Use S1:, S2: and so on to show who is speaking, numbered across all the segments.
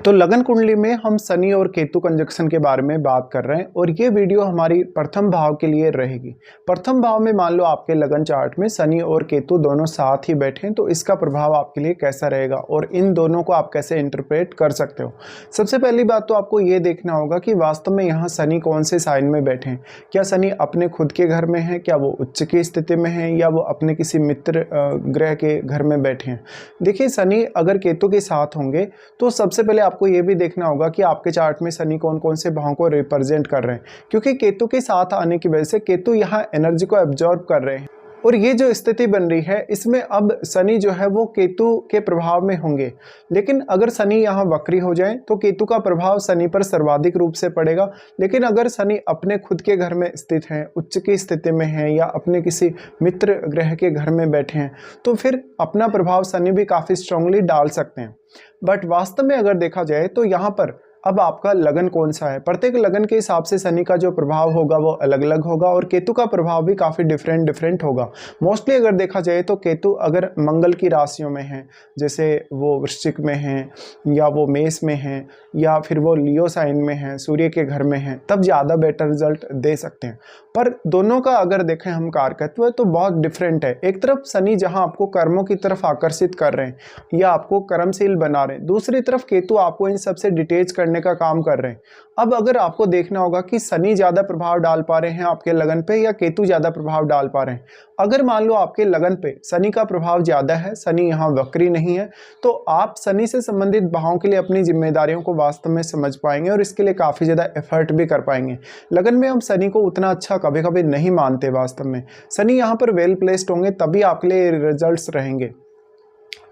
S1: तो लगन कुंडली में हम शनि और केतु कंजक्शन के बारे में बात कर रहे हैं और ये वीडियो हमारी प्रथम भाव के लिए रहेगी। प्रथम भाव में मान लो आपके लगन चार्ट में शनि और केतु दोनों साथ ही बैठे हैं, तो इसका प्रभाव आपके लिए कैसा रहेगा और इन दोनों को आप कैसे इंटरप्रेट कर सकते हो। सबसे पहली बात तो आपको ये देखना होगा कि वास्तव में यहाँ शनि कौन से साइन में बैठे हैं। क्या शनि अपने खुद के घर में है, क्या वो उच्च की स्थिति में है, या वो अपने किसी मित्र ग्रह के घर में बैठे हैं। देखिए, शनि अगर केतु के साथ होंगे तो सबसे पहले आपको ये भी देखना होगा कि आपके चार्ट में शनि कौन कौन से भाव को रिप्रेजेंट कर रहे हैं, क्योंकि केतु के साथ आने की वजह से केतु यहाँ एनर्जी को एब्जॉर्ब कर रहे हैं और ये जो स्थिति बन रही है इसमें अब शनि जो है वो केतु के प्रभाव में होंगे। लेकिन अगर शनि यहाँ वक्री हो जाए तो केतु का प्रभाव शनि पर सर्वाधिक रूप से पड़ेगा। लेकिन अगर शनि अपने खुद के घर में स्थित हैं, उच्च की स्थिति में हैं या अपने किसी मित्र ग्रह के घर में बैठे हैं तो फिर अपना प्रभाव शनि भी काफ़ी स्ट्रांगली डाल सकते हैं। बट वास्तव में अगर देखा जाए तो यहाँ पर अब आपका लगन कौन सा है, प्रत्येक लगन के हिसाब से शनि का जो प्रभाव होगा वो अलग अलग होगा और केतु का प्रभाव भी काफ़ी डिफरेंट होगा। मोस्टली अगर देखा जाए तो केतु अगर मंगल की राशियों में है, जैसे वो वृश्चिक में है या वो मेष में है या फिर वो लियो साइन में है, सूर्य के घर में है, तब ज़्यादा बेटर रिजल्ट दे सकते हैं। पर दोनों का अगर देखें हम कारकत्व तो बहुत डिफरेंट है। एक तरफ शनि जहां आपको कर्मों की तरफ आकर्षित कर रहे हैं या आपको कर्मशील बना रहे हैं, दूसरी तरफ केतु आपको इन सबसे डिटेच करने का काम कर रहे हैं। अब अगर आपको देखना होगा कि शनि ज़्यादा प्रभाव डाल पा रहे हैं आपके लगन पे या केतु ज़्यादा प्रभाव डाल पा रहे हैं। अगर मान लो आपके लगन पे शनि का प्रभाव ज़्यादा है, शनि यहाँ वक्री नहीं है, तो आप शनि से संबंधित भावों के लिए अपनी जिम्मेदारियों को वास्तव में समझ पाएंगे और इसके लिए काफ़ी ज़्यादा एफर्ट भी कर पाएंगे। लगन में हम शनि को उतना अच्छा कभी कभी नहीं मानते। वास्तव में शनि यहाँ पर वेल प्लेस्ड होंगे तभी आपके लिए रिजल्ट्स रहेंगे।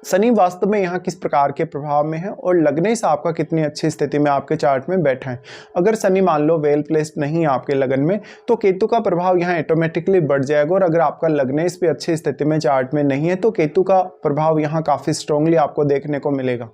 S1: शनि वास्तव में यहाँ किस प्रकार के प्रभाव में है और लगने से आपका कितनी अच्छी स्थिति में आपके चार्ट में बैठा है। अगर शनि मान लो वेल प्लेस्ड नहीं है आपके लगन में तो केतु का प्रभाव यहाँ ऑटोमेटिकली बढ़ जाएगा और अगर आपका लगनेश भी अच्छी स्थिति में चार्ट में नहीं है तो केतु का प्रभाव यहाँ काफ़ी स्ट्रांगली आपको देखने को मिलेगा।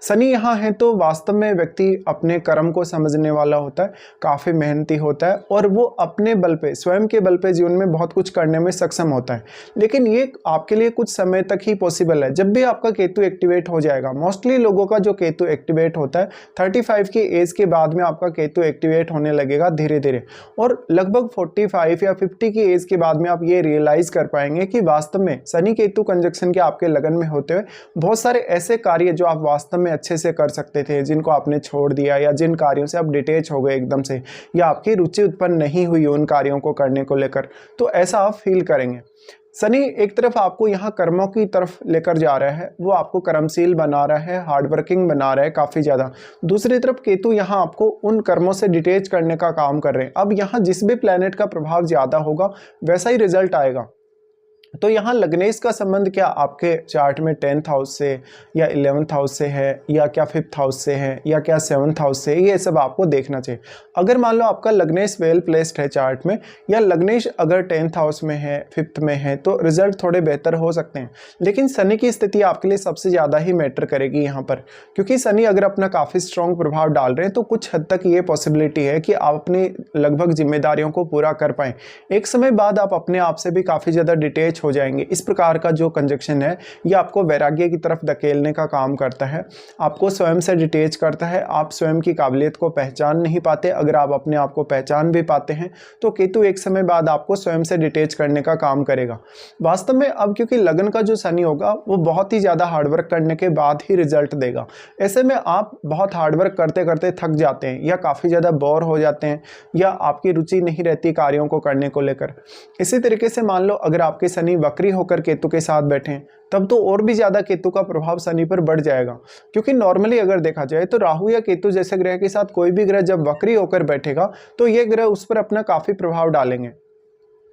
S1: शनि यहाँ है तो वास्तव में व्यक्ति अपने कर्म को समझने वाला होता है, काफ़ी मेहनती होता है और वो अपने बल पे, स्वयं के बल पे जीवन में बहुत कुछ करने में सक्षम होता है। लेकिन ये आपके लिए कुछ समय तक ही पॉसिबल है। जब भी आपका केतु एक्टिवेट हो जाएगा, मोस्टली लोगों का जो केतु एक्टिवेट होता है 35 की एज के बाद में आपका केतु एक्टिवेट होने लगेगा धीरे धीरे, और लगभग 45 या 50 की एज के बाद में आप ये रियलाइज कर पाएंगे कि वास्तव में शनि केतु कंजक्शन के आपके लगन में होते हुए बहुत सारे ऐसे कार्य जो आप वास्तव में अच्छे से कर सकते थे, जिनको आपने छोड़ दिया या जिन कार्यों से आप डिटेच हो गए एकदम से या आपकी रुचि उत्पन्न नहीं हुई उन कार्यों को करने को लेकर, तो ऐसा आप फील करेंगे। शनि एक तरफ आपको यहाँ कर्मों की तरफ लेकर जा रहा है, वो आपको कर्मशील बना रहा है, हार्डवर्किंग बना रहा है काफ़ी ज़्यादा। दूसरी तरफ केतु यहाँ आपको उन कर्मों से डिटेच करने का काम कर रहे हैं। अब यहाँ जिस भी प्लैनेट का प्रभाव ज़्यादा होगा वैसा ही रिजल्ट आएगा। तो यहाँ लग्नेश का संबंध क्या आपके चार्ट में 10th हाउस से या 11th हाउस से है या क्या 5th हाउस से है या क्या 7th हाउस से, ये सब आपको देखना चाहिए। अगर मान लो आपका लग्नेश वेल प्लेस्ड है चार्ट में या लग्नेश अगर 10th हाउस में है, 5th में है, तो रिजल्ट थोड़े बेहतर हो सकते हैं। लेकिन शनि की स्थिति आपके लिए सबसे ज़्यादा ही मैटर करेगी यहाँ पर, क्योंकि शनि अगर अपना काफ़ी स्ट्रॉन्ग प्रभाव डाल रहे हैं तो कुछ हद तक ये पॉसिबिलिटी है कि आप अपनी लगभग जिम्मेदारियों को पूरा कर पाएँ। एक समय बाद आप अपने आप से भी काफ़ी ज़्यादा डिटेच हो जाएंगे। इस प्रकार का जो कंजक्शन है ये आपको वैराग्य की तरफ धकेलने का काम करता है, आपको स्वयं से डिटेच करता है। आप स्वयं की काबिलियत को पहचान नहीं पाते। अगर आप अपने आप को पहचान भी पाते हैं तो केतु एक समय बाद आपको स्वयं से डिटेच करने का काम करेगा। वास्तव में अब क्योंकि लगन का जो शनि होगा वो बहुत ही ज़्यादा हार्डवर्क करने के बाद ही रिजल्ट देगा। ऐसे में आप बहुत हार्डवर्क करते करते थक जाते हैं या काफ़ी ज़्यादा बोर हो जाते हैं या आपकी रुचि नहीं रहती कार्यों को करने को लेकर। इसी तरीके से मान लो अगर आपके शनि वक्री होकर केतु के साथ बैठे तब तो और भी ज्यादा केतु का प्रभाव शनि पर बढ़ जाएगा, क्योंकि नॉर्मली अगर देखा जाए तो राहु या केतु जैसे ग्रह के साथ कोई भी ग्रह जब वक्री होकर बैठेगा तो ये ग्रह उस पर अपना काफी प्रभाव डालेंगे।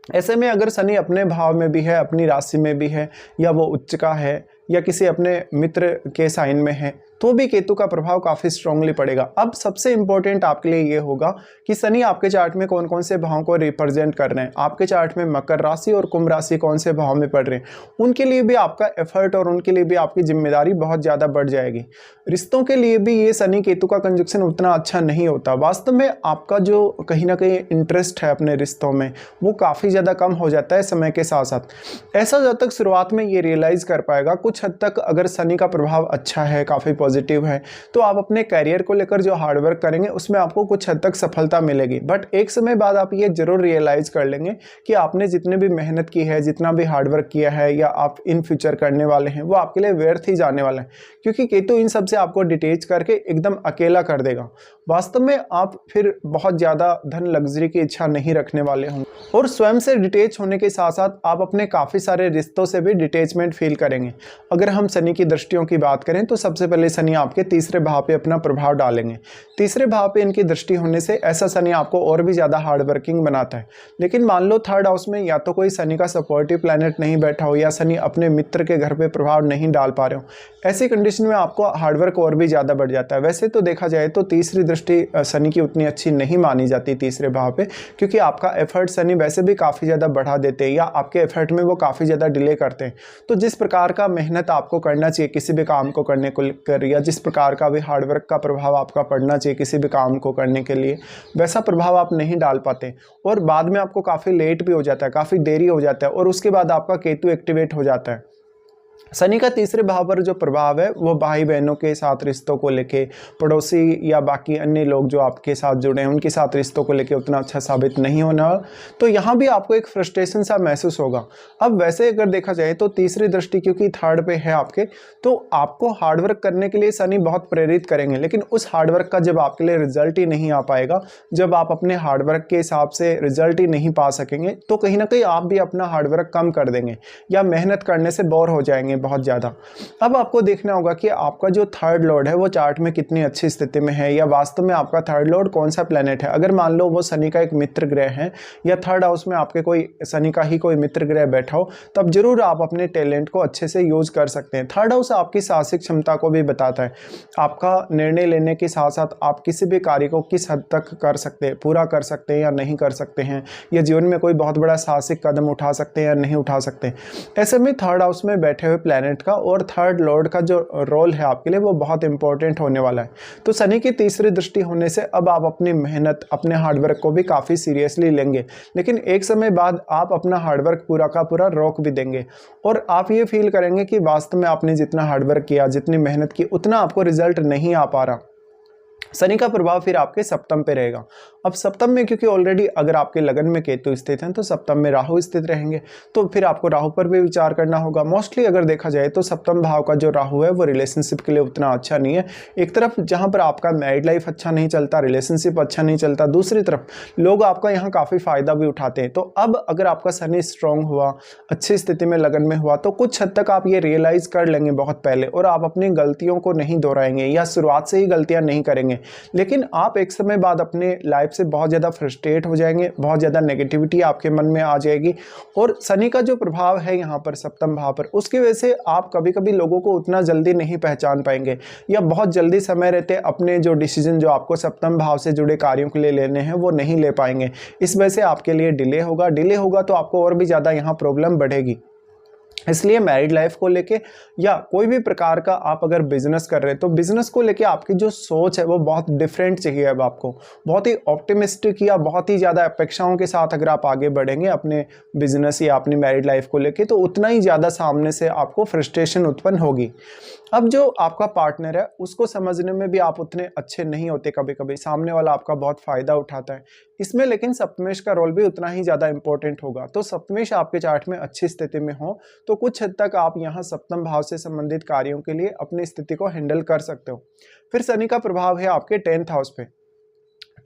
S1: ऐसे में अगर शनि अपने भाव में भी है, अपनी राशि में भी है या वो उच्च का है या किसी अपने मित्र के साइन में है तो भी केतु का प्रभाव काफ़ी स्ट्रांगली पड़ेगा। अब सबसे इंपॉर्टेंट आपके लिए ये होगा कि शनि आपके चार्ट में कौन कौन से भावों को रिप्रेजेंट कर रहे हैं। आपके चार्ट में मकर राशि और कुंभ राशि कौन से भाव में पड़ रहे हैं, उनके लिए भी आपका एफर्ट और उनके लिए भी आपकी जिम्मेदारी बहुत ज़्यादा बढ़ जाएगी। रिश्तों के लिए भी ये शनि केतु का कंजक्शन उतना अच्छा नहीं होता। वास्तव में आपका जो कहीं ना कहीं इंटरेस्ट है अपने रिश्तों में वो काफ़ी ज़्यादा कम हो जाता है समय के साथ साथ। ऐसा जब तक शुरुआत में ये रियलाइज़ कर पाएगा, कुछ हद तक अगर शनि का प्रभाव अच्छा है, काफ़ी पॉजिटिव है, तो आप अपने करियर को लेकर जो हार्डवर्क करेंगे उसमें आपको कुछ हद तक सफलता मिलेगी। बट एक समय बाद आप ये जरूर रियलाइज़ कर लेंगे कि आपने जितने भी मेहनत की है, जितना भी हार्डवर्क किया है या आप इन फ्यूचर करने वाले हैं, वो आपके लिए व्यर्थ ही जाने वाला है, क्योंकि केतु इन सब से आपको डिटेच करके एकदम अकेला कर देगा। वास्तव में आप फिर बहुत ज़्यादा धन लग्जरी की इच्छा नहीं रखने वाले होंगे, और स्वयं से डिटेच होने के साथ साथ आप अपने काफ़ी सारे रिश्तों से भी डिटेचमेंट फील करेंगे। अगर हम शनि की दृष्टियों की बात करें तो सबसे पहले शनि आपके तीसरे भाव पे अपना प्रभाव डालेंगे। तीसरे भाव पे इनकी दृष्टि होने से ऐसा शनि आपको और भी ज़्यादा हार्ड वर्किंग बनाता है। लेकिन मान लो थर्ड हाउस में या तो कोई शनि का सपोर्टिव प्लैनेट नहीं बैठा हो या शनि अपने मित्र के घर पे प्रभाव नहीं डाल पा रहे हो, ऐसी कंडीशन में आपको हार्डवर्क और भी ज़्यादा बढ़ जाता है। वैसे तो देखा जाए तो तीसरी दृष्टि शनि की उतनी अच्छी नहीं मानी जाती तीसरे भाव पे, क्योंकि आपका एफर्ट शनि वैसे भी काफ़ी ज़्यादा बढ़ा देते हैं या आपके एफर्ट में वो काफ़ी ज़्यादा डिले करते हैं। तो जिस प्रकार का मेहनत आपको करना चाहिए किसी भी काम को करने को लेकर, या जिस प्रकार का भी हार्डवर्क का प्रभाव आपका पड़ना चाहिए किसी भी काम को करने के लिए, वैसा प्रभाव आप नहीं डाल पाते और बाद में आपको काफ़ी लेट भी हो जाता है, काफ़ी देरी हो जाता है, और उसके बाद आपका केतु एक्टिवेट हो जाता है। शनि का तीसरे भाव पर जो प्रभाव है वो भाई बहनों के साथ रिश्तों को लेके, पड़ोसी या बाकी अन्य लोग जो आपके साथ जुड़े हैं उनके साथ रिश्तों को लेके उतना अच्छा साबित नहीं होना, तो यहाँ भी आपको एक फ्रस्ट्रेशन सा महसूस होगा। अब वैसे अगर देखा जाए तो तीसरी दृष्टि क्योंकि थर्ड पे है आपके, तो आपको हार्डवर्क करने के लिए शनि बहुत प्रेरित करेंगे, लेकिन उस हार्डवर्क का जब आपके लिए रिजल्ट ही नहीं आ पाएगा, जब आप अपने हार्डवर्क के हिसाब से रिजल्ट ही नहीं पा सकेंगे, तो कहीं ना कहीं आप भी अपना हार्डवर्क कम कर देंगे या मेहनत करने से बोर हो जाएंगे बहुत ज़्यादा। अब आपको देखना होगा कि आपका जो थर्ड लॉर्ड है वो चार्ट में कितनी अच्छी स्थिति में है, या वास्तव में आपका थर्ड लॉर्ड कौन सा प्लेनेट है। अगर मान लो वो शनि का एक मित्र ग्रह है या थर्ड हाउस में आपके कोई शनि का ही कोई मित्र ग्रह बैठा हो, तब जरूर आप अपने टैलेंट को अच्छे से यूज कर सकते हैं। थर्ड हाउस आपकी साहसिक क्षमता को भी बताता है, आपका निर्णय लेने के साथ साथ आप किसी भी कार्य को किस हद तक कर सकते हैं, पूरा कर सकते हैं या नहीं कर सकते हैं, या जीवन में कोई बहुत बड़ा साहसिक कदम उठा सकते हैं या नहीं उठा सकते। ऐसे में थर्ड हाउस में बैठे हुए प्लैनेट का और थर्ड लॉर्ड का जो रोल है आपके लिए वो बहुत इंपॉर्टेंट होने वाला है। तो शनि की तीसरी दृष्टि होने से अब आप अपनी मेहनत, अपने हार्डवर्क को भी काफ़ी सीरियसली लेंगे, लेकिन एक समय बाद आप अपना हार्डवर्क पूरा का पूरा रोक भी देंगे और आप ये फील करेंगे कि वास्तव में आपने जितना हार्डवर्क किया, जितनी मेहनत की, उतना आपको रिजल्ट नहीं आ पा रहा। शनि का प्रभाव फिर आपके सप्तम पे रहेगा। अब सप्तम में क्योंकि ऑलरेडी अगर आपके लगन में केतु स्थित हैं तो सप्तम में राहु स्थित रहेंगे, तो फिर आपको राहु पर भी विचार करना होगा। मोस्टली अगर देखा जाए तो सप्तम भाव का जो राहु है वो रिलेशनशिप के लिए उतना अच्छा नहीं है। एक तरफ जहां पर आपका मैरिड लाइफ अच्छा नहीं चलता, रिलेशनशिप अच्छा नहीं चलता, दूसरी तरफ लोग आपका यहाँ काफ़ी फायदा भी उठाते हैं। तो अब अगर आपका शनि स्ट्रांग हुआ, अच्छी स्थिति में लगन में हुआ, तो कुछ हद तक आप ये रियलाइज कर लेंगे बहुत पहले, और आप अपनी गलतियों को नहीं दोहराएंगे या शुरुआत से ही गलतियां नहीं करेंगे। लेकिन आप एक समय बाद अपने लाइफ से बहुत ज़्यादा फ्रस्ट्रेट हो जाएंगे, बहुत ज़्यादा नेगेटिविटी आपके मन में आ जाएगी, और शनि का जो प्रभाव है यहाँ पर सप्तम भाव पर, उसकी वजह से आप कभी कभी लोगों को उतना जल्दी नहीं पहचान पाएंगे, या बहुत जल्दी समय रहते अपने जो डिसीजन जो आपको सप्तम भाव से जुड़े कार्यों के लिए लेने हैं वो नहीं ले पाएंगे। इस वजह से आपके लिए डिले होगा तो आपको और भी ज़्यादा यहाँ प्रॉब्लम बढ़ेगी। इसलिए मैरिड लाइफ को लेके या कोई भी प्रकार का आप अगर बिजनेस कर रहे हैं तो बिजनेस को लेके आपकी जो सोच है वो बहुत डिफरेंट चाहिए। अब आपको बहुत ही ऑप्टिमिस्टिक या बहुत ही ज़्यादा अपेक्षाओं के साथ अगर आप आगे बढ़ेंगे अपने बिजनेस या अपनी मैरिड लाइफ को लेके, तो उतना ही ज़्यादा सामने से आपको फ्रस्ट्रेशन उत्पन्न होगी। अब जो आपका पार्टनर है उसको समझने में भी आप उतने अच्छे नहीं होते, कभी कभी सामने वाला आपका बहुत फायदा उठाता है इसमें, लेकिन सप्तमेश का रोल भी उतना ही ज़्यादा इंपॉर्टेंट होगा। तो सप्तमेश आपके चार्ट में अच्छी स्थिति में हो तो कुछ हद तक आप यहाँ सप्तम भाव से संबंधित कार्यों के लिए अपनी स्थिति को हैंडल कर सकते हो। फिर शनि का प्रभाव है आपके 10th हाउस पे।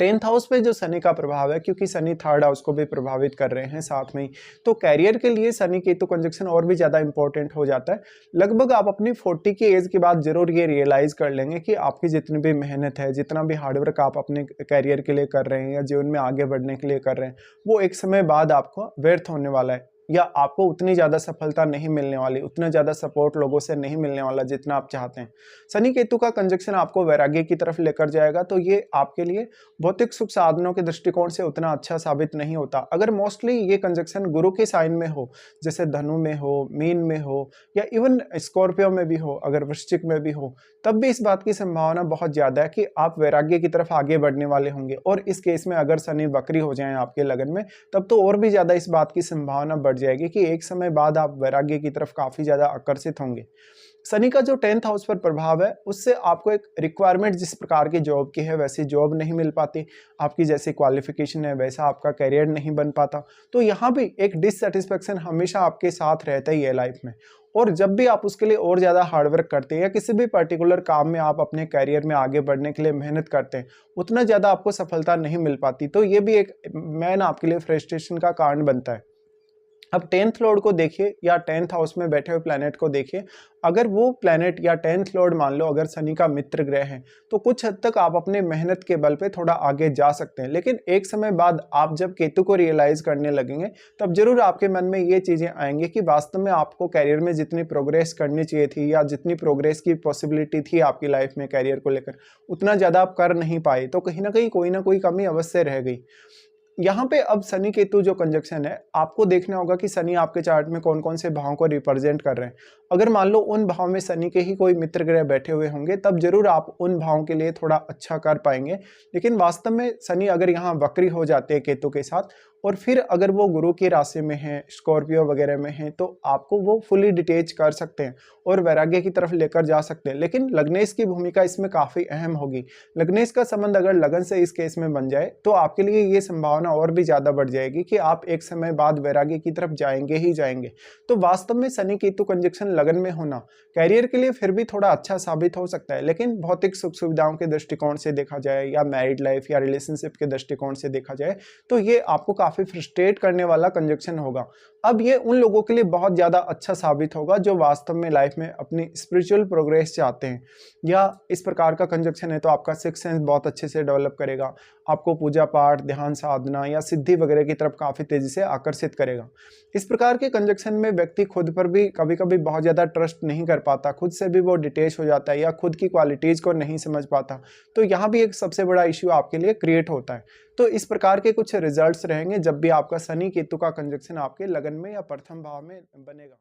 S1: 10th हाउस पे जो शनि का प्रभाव है, क्योंकि शनि थर्ड हाउस को भी प्रभावित कर रहे हैं साथ में ही, तो कैरियर के लिए शनि केतु कंजक्शन और भी ज़्यादा इंपॉर्टेंट हो जाता है। लगभग आप अपनी 40 की एज के बाद जरूर ये रियलाइज़ कर लेंगे कि आपकी जितनी भी मेहनत है, जितना भी हार्डवर्क आप अपने कैरियर के लिए कर रहे हैं या जीवन में आगे बढ़ने के लिए कर रहे हैं, वो एक समय बाद आपको व्यर्थ होने वाला है, या आपको उतनी ज़्यादा सफलता नहीं मिलने वाली, उतना ज़्यादा सपोर्ट लोगों से नहीं मिलने वाला जितना आप चाहते हैं। शनि केतु का कंजक्शन आपको वैराग्य की तरफ लेकर जाएगा, तो ये आपके लिए भौतिक सुख साधनों के दृष्टिकोण से उतना अच्छा साबित नहीं होता। अगर मोस्टली ये कंजक्शन गुरु के साइन में हो, जैसे धनु में हो, मीन में हो, या इवन स्कॉर्पियो में भी हो, अगर वृश्चिक में भी हो, तब भी इस बात की संभावना बहुत ज़्यादा है कि आप वैराग्य की तरफ आगे बढ़ने वाले होंगे। और इस केस में अगर शनि वक्री हो जाए आपके लगन में, तब तो और भी ज़्यादा इस बात की संभावना बढ़ जाएगी कि एक समय बाद आप वैराग्य की तरफ काफ़ी ज़्यादा आकर्षित होंगे। शनि का जो 10th हाउस पर प्रभाव है उससे आपको एक रिक्वायरमेंट जिस प्रकार की जॉब की है वैसी जॉब नहीं मिल पाती, आपकी जैसी क्वालिफिकेशन है वैसा आपका करियर नहीं बन पाता। तो यहाँ भी एक डिससेटिस्फेक्शन हमेशा आपके साथ रहता ही है लाइफ में। और जब भी आप उसके लिए और ज़्यादा हार्डवर्क करते हैं या किसी भी पर्टिकुलर काम में आप अपने करियर में आगे बढ़ने के लिए मेहनत करते हैं, उतना ज़्यादा आपको सफलता नहीं मिल पाती। तो ये भी एक मेन आपके लिए फ्रस्ट्रेशन का कारण बनता है। अब 10th लॉर्ड को देखिए या 10th हाउस में बैठे हुए प्लैनेट को देखिए, अगर वो प्लैनेट या 10th लॉर्ड मान लो अगर शनि का मित्र ग्रह है तो कुछ हद तक आप अपने मेहनत के बल पे थोड़ा आगे जा सकते हैं। लेकिन एक समय बाद आप जब केतु को रियलाइज करने लगेंगे तब जरूर आपके मन में ये चीजें आएंगी कि वास्तव में आपको कैरियर में जितनी प्रोग्रेस करनी चाहिए थी या जितनी प्रोग्रेस की पॉसिबिलिटी थी आपकी लाइफ में कैरियर को लेकर, उतना ज्यादा आप कर नहीं पाए। तो कहीं ना कोई कमी अवश्य रह गई। यहाँ पे अब शनि केतु जो कंजक्शन है, आपको देखना होगा कि शनि आपके चार्ट में कौन कौन से भावों को रिप्रेजेंट कर रहे हैं। अगर मान लो उन भाव में शनि के ही कोई मित्र ग्रह बैठे हुए होंगे तब जरूर आप उन भावों के लिए थोड़ा अच्छा कर पाएंगे। लेकिन वास्तव में शनि अगर यहाँ वक्री हो जाते हैं केतु के साथ और फिर अगर वो गुरु की राशि में है, स्कॉर्पियो वगैरह में है, तो आपको वो फुली डिटेच कर सकते हैं और वैराग्य की तरफ लेकर जा सकते हैं। लेकिन लग्नेश की भूमिका इसमें काफी अहम होगी। लग्नेश का संबंध अगर लगन से इस केस में बन जाए तो आपके लिए ये संभावना और भी ज्यादा बढ़ जाएगी कि आप एक समय बाद वैराग्य की तरफ जाएंगे ही जाएंगे। तो वास्तव में शनि केतु कंजक्शन लगन में होना कैरियर के लिए फिर भी थोड़ा अच्छा साबित हो सकता है, लेकिन भौतिक सुख सुविधाओं के दृष्टिकोण से देखा जाए या मैरिड लाइफ या रिलेशनशिप के दृष्टिकोण से देखा जाए तो ये आपको काफी फ्रस्ट्रेट करने वाला कंजक्शन होगा। अब ये उन लोगों के लिए बहुत ज्यादा अच्छा साबित होगा जो वास्तव में लाइफ में अपनी स्पिरिचुअल प्रोग्रेस चाहते हैं, या इस प्रकार का कंजक्शन है तो आपका सिक्स सेंस बहुत अच्छे से डेवलप करेगा, आपको पूजा पाठ, ध्यान साधना या सिद्धि वगैरह की तरफ काफी तेजी से आकर्षित करेगा। इस प्रकार के कंजक्शन में व्यक्ति खुद पर भी कभी कभी बहुत ज्यादा ट्रस्ट नहीं कर पाता, खुद से भी वो डिटेच हो जाता है या खुद की क्वालिटीज को नहीं समझ पाता। तो यहाँ भी एक सबसे बड़ा इश्यू आपके लिए क्रिएट होता है। तो इस प्रकार के कुछ रिजल्ट्स रहेंगे जब भी आपका शनि केतु का कंजक्शन आपके लगन में या प्रथम भाव में बनेगा।